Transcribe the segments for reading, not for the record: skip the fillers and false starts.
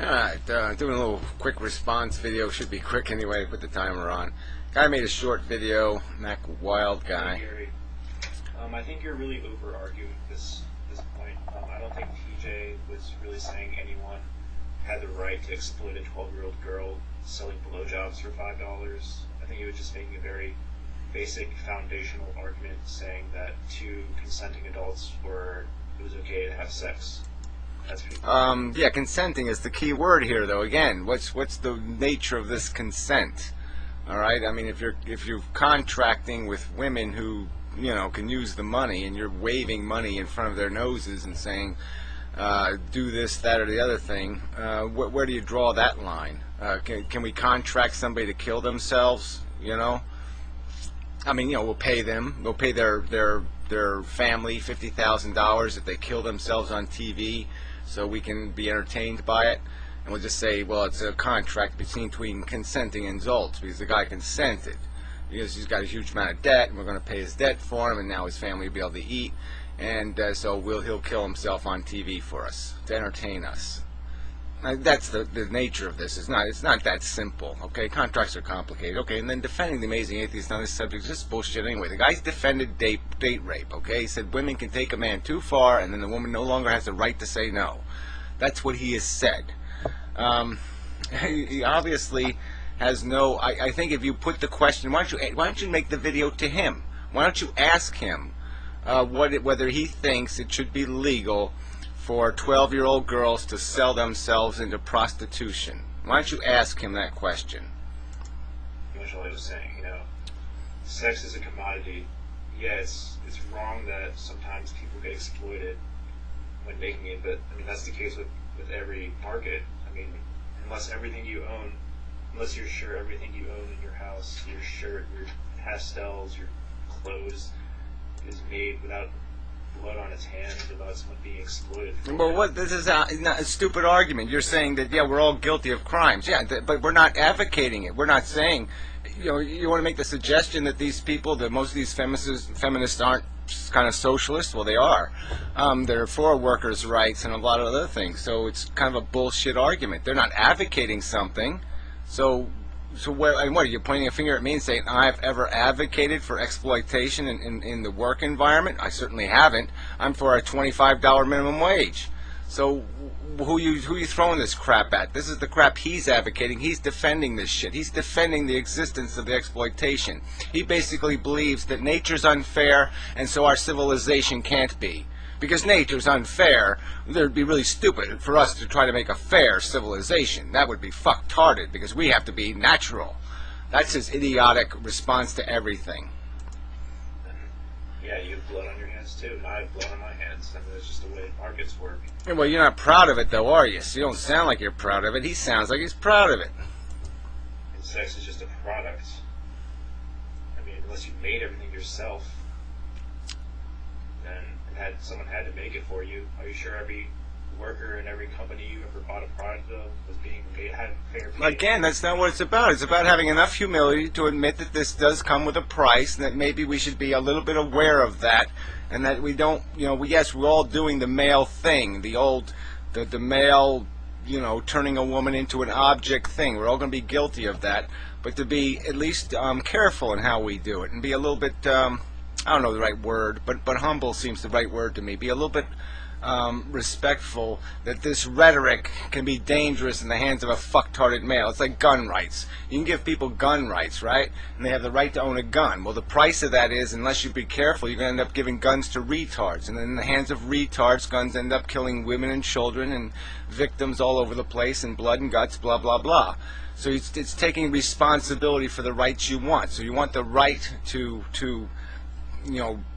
Alright, doing a little quick response video. Should be quick anyway, put the timer on. Guy made a short video, Mac Wild guy. Gary, I think you're really over-arguing this point. I don't think TJ was really saying anyone had the right to exploit a 12-year-old girl selling blowjobs for $5. I think he was just making a very basic foundational argument saying that two consenting adults it was okay to have sex. Yeah, consenting is the key word here, though. Again, what's the nature of this consent? All right. I mean, if you're contracting with women who can use the money, and you're waving money in front of their noses and saying, do this, that, or the other thing, where do you draw that line? Can we contract somebody to kill themselves? I mean, we'll pay them. We'll pay their family $50,000 if they kill themselves on TV, so we can be entertained by it. And we'll just say, well, it's a contract between consenting adults, because the guy consented, because he's got a huge amount of debt, and we're going to pay his debt for him, and now his family will be able to eat, and so he'll kill himself on TV for us to entertain us. That's the nature of this. It's not that simple. Okay, contracts are complicated. Okay, and then defending the amazing atheist on this subject is just bullshit anyway. The guy's defended date rape. Okay, he said women can take a man too far, and then the woman no longer has the right to say no. That's what he has said. He obviously has no. I think if you put the question, why don't you make the video to him? Why don't you ask him whether he thinks it should be legal for 12-year-old girls to sell themselves into prostitution? Why don't you ask him that question? Much like I was saying, sex is a commodity. Yeah, it's wrong that sometimes people get exploited when making it, but I mean that's the case with every market. I mean, unless you're sure everything you own in your house, your shirt, your pastels, your clothes, is made without blood on its hands, without someone being exploited. Well, this is a stupid argument. You're saying that, yeah, we're all guilty of crimes. Yeah, but we're not advocating it. We're not saying, you want to make the suggestion that these people, that most of these feminists aren't kind of socialists. Well, they are. They're for workers' rights and a lot of other things. So it's kind of a bullshit argument. They're not advocating something. So what are you pointing a finger at me and saying I've ever advocated for exploitation in the work environment? I certainly haven't. I'm for a $25 minimum wage. So who you throwing this crap at? This is the crap he's advocating. He's defending this shit. He's defending the existence of the exploitation. He basically believes that nature's unfair, and so our civilization can't be. Because nature's unfair, it would be really stupid for us to try to make a fair civilization. That would be fucktarded, because we have to be natural. That's his idiotic response to everything. Yeah, you have blood on your hands too, and I have blood on my hands. I mean, that's just the way markets work. Yeah, well, you're not proud of it, though, are you? So you don't sound like you're proud of it. He sounds like he's proud of it. And sex is just a product. I mean, unless you made everything yourself, then someone had to make it for you. Are you sure every worker in every company you ever bought a product of was being paid, had fair pay? Again, that's not what it's about. It's about having enough humility to admit that this does come with a price, and that maybe we should be a little bit aware of that, and that we don't, yes, we're all doing the male thing, the male, turning a woman into an object thing. We're all going to be guilty of that, but to be at least careful in how we do it, and be a little bit, I don't know the right word, but humble seems the right word to me. Be a little bit respectful, that this rhetoric can be dangerous in the hands of a fucktarded male. It's like gun rights. You can give people gun rights, right? And they have the right to own a gun. Well, the price of that is, unless you be careful, you're going to end up giving guns to retards. And then in the hands of retards, guns end up killing women and children and victims all over the place, and blood and guts, blah, blah, blah. So it's taking responsibility for the rights you want. So you want the right to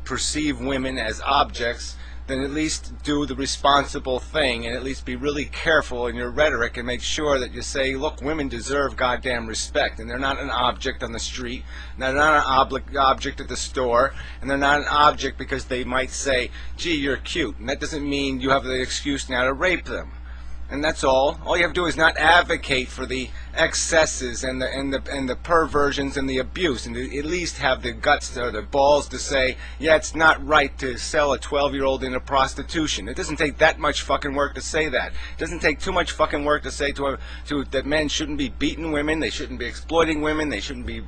perceive women as objects, then at least do the responsible thing, and at least be really careful in your rhetoric and make sure that you say, look, women deserve goddamn respect, and they're not an object on the street, and they're not an object at the store, and they're not an object because they might say, gee, you're cute, and that doesn't mean you have the excuse now to rape them. And that's all. All you have to do is not advocate for the excesses and the perversions and the abuse, and to at least have the guts or the balls to say, yeah, it's not right to sell a 12-year-old into prostitution. It doesn't take that much fucking work to say that. It doesn't take too much fucking work to say to that men shouldn't be beating women, they shouldn't be exploiting women, they shouldn't be,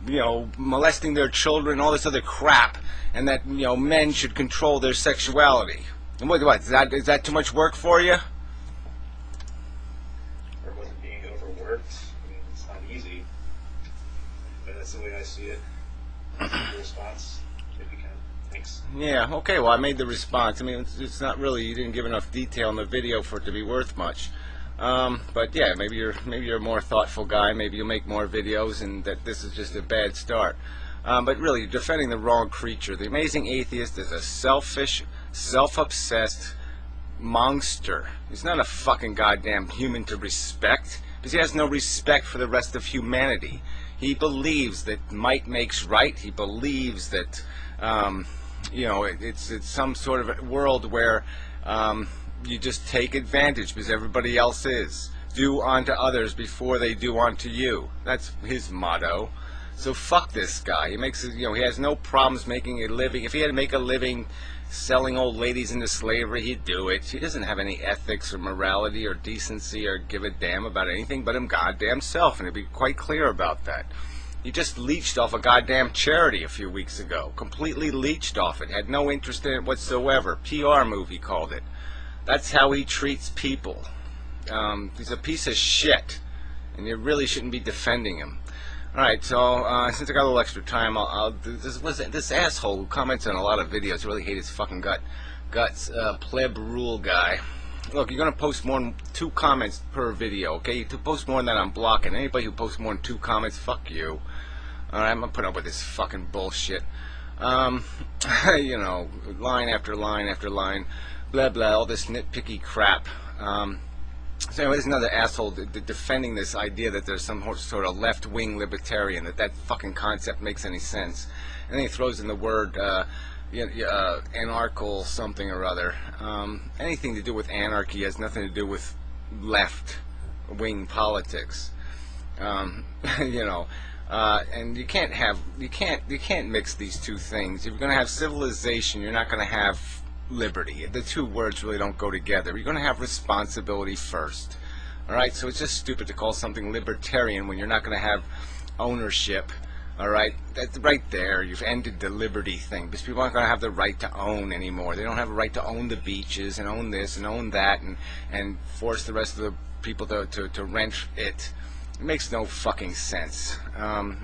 you know, molesting their children, all this other crap, and that, you know, men should control their sexuality. And what is that too much work for you? Or was it being overworked? I mean, it's not easy, but that's the way I see it. Your response, if you can. Thanks. Yeah, okay, well, I made the response. I mean, it's not really, you didn't give enough detail in the video for it to be worth much. But yeah, maybe you're a more thoughtful guy. Maybe you'll make more videos, and that this is just a bad start. But really, you're defending the wrong creature. The Amazing Atheist is a selfish, self-obsessed monster. He's not a fucking goddamn human to respect, because he has no respect for the rest of humanity. He believes that might makes right. He believes that, you know, it's some sort of a world where you just take advantage because everybody else is. Do unto others before they do unto you. That's his motto. So fuck this guy. He makes, you know, he has no problems making a living. If he had to make a living selling old ladies into slavery, he'd do it. He doesn't have any ethics or morality or decency or give a damn about anything but him goddamn self, and he'd be quite clear about that. He just leached off a goddamn charity a few weeks ago. Completely leached off it. Had no interest in it whatsoever. PR move, he called it. That's how he treats people. He's a piece of shit, and you really shouldn't be defending him. Alright, so since I got a little extra time, I'll this asshole who comments on a lot of videos, really hate his fucking guts, pleb rule guy. Look, you're gonna post more than 2 comments per video, okay? To post more than that, I'm blocking. Anybody who posts more than 2 comments, fuck you. Alright, I'm gonna put up with this fucking bullshit. You know, line after line after line, blah blah, all this nitpicky crap. So anyway, there's another asshole defending this idea that there's some sort of left-wing libertarian, that fucking concept makes any sense. And then he throws in the word anarchical something or other. Anything to do with anarchy has nothing to do with left-wing politics. You know, and you can't mix these two things. If you're going to have civilization, you're not going to have liberty. The two words really don't go together. You're going to have responsibility first. Alright, so it's just stupid to call something libertarian when you're not going to have ownership. Alright, that's right there. You've ended the liberty thing, because people aren't going to have the right to own anymore. They don't have a right to own the beaches and own this and own that and force the rest of the people to rent it. It makes no fucking sense.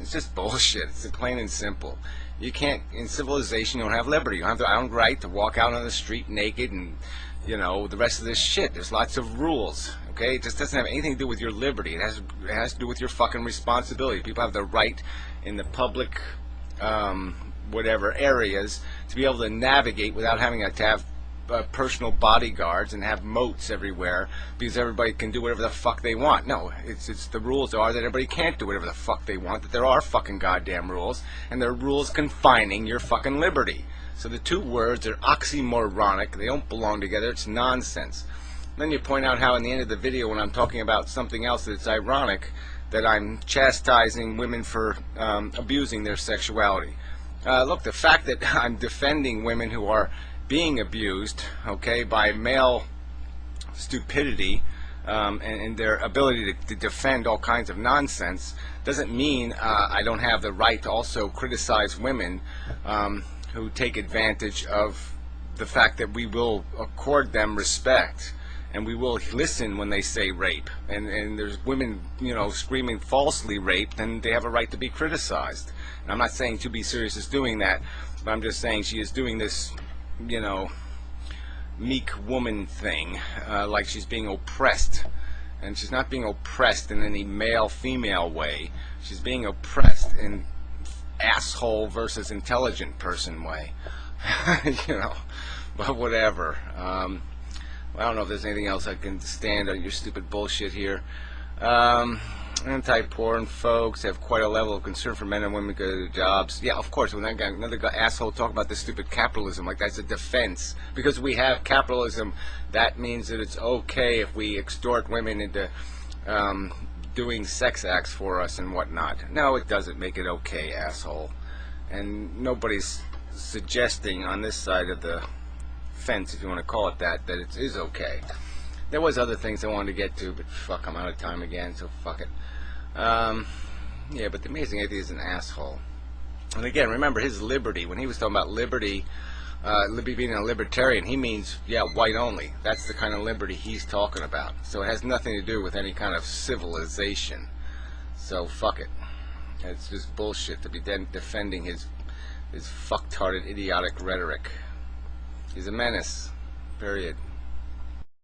It's just bullshit. It's plain and simple. You can't, in civilization, you don't have liberty. You don't have the own right to walk out on the street naked and, you know, the rest of this shit. There's lots of rules, okay? It just doesn't have anything to do with your liberty. It has to do with your fucking responsibility. People have the right in the public, whatever, areas to be able to navigate without having to have personal bodyguards and have moats everywhere because everybody can do whatever the fuck they want. No, it's the rules are that everybody can't do whatever the fuck they want, that there are fucking goddamn rules, and there are rules confining your fucking liberty. So the two words are oxymoronic, they don't belong together, it's nonsense. Then you point out how in the end of the video when I'm talking about something else that's ironic, that I'm chastising women for abusing their sexuality. Look, the fact that I'm defending women who are being abused, okay, by male stupidity and their ability to defend all kinds of nonsense doesn't mean I don't have the right to also criticize women who take advantage of the fact that we will accord them respect and we will listen when they say rape, and there's women, you know, screaming falsely raped, and they have a right to be criticized. And I'm not saying To Be Serious is doing that, but I'm just saying she is doing this, you know, meek woman thing, like she's being oppressed, and she's not being oppressed in any male-female way. She's being oppressed in asshole versus intelligent person way. You know, but whatever. I don't know if there's anything else I can stand on your stupid bullshit here. Anti-porn folks have quite a level of concern for men and women to their jobs. Yeah, of course, when another asshole talk about this stupid capitalism, like that's a defense. Because we have capitalism, that means that it's okay if we extort women into doing sex acts for us and whatnot. No, it doesn't make it okay, asshole. And nobody's suggesting on this side of the fence, if you want to call it that, that it is okay. There was other things I wanted to get to, but fuck, I'm out of time again, so fuck it. Yeah, but the Amazing Atheist is an asshole. And again, remember his liberty. When he was talking about liberty, being a libertarian, he means, yeah, white only. That's the kind of liberty he's talking about. So it has nothing to do with any kind of civilization. So fuck it. It's just bullshit to be defending his fucktarded, idiotic rhetoric. He's a menace. Period.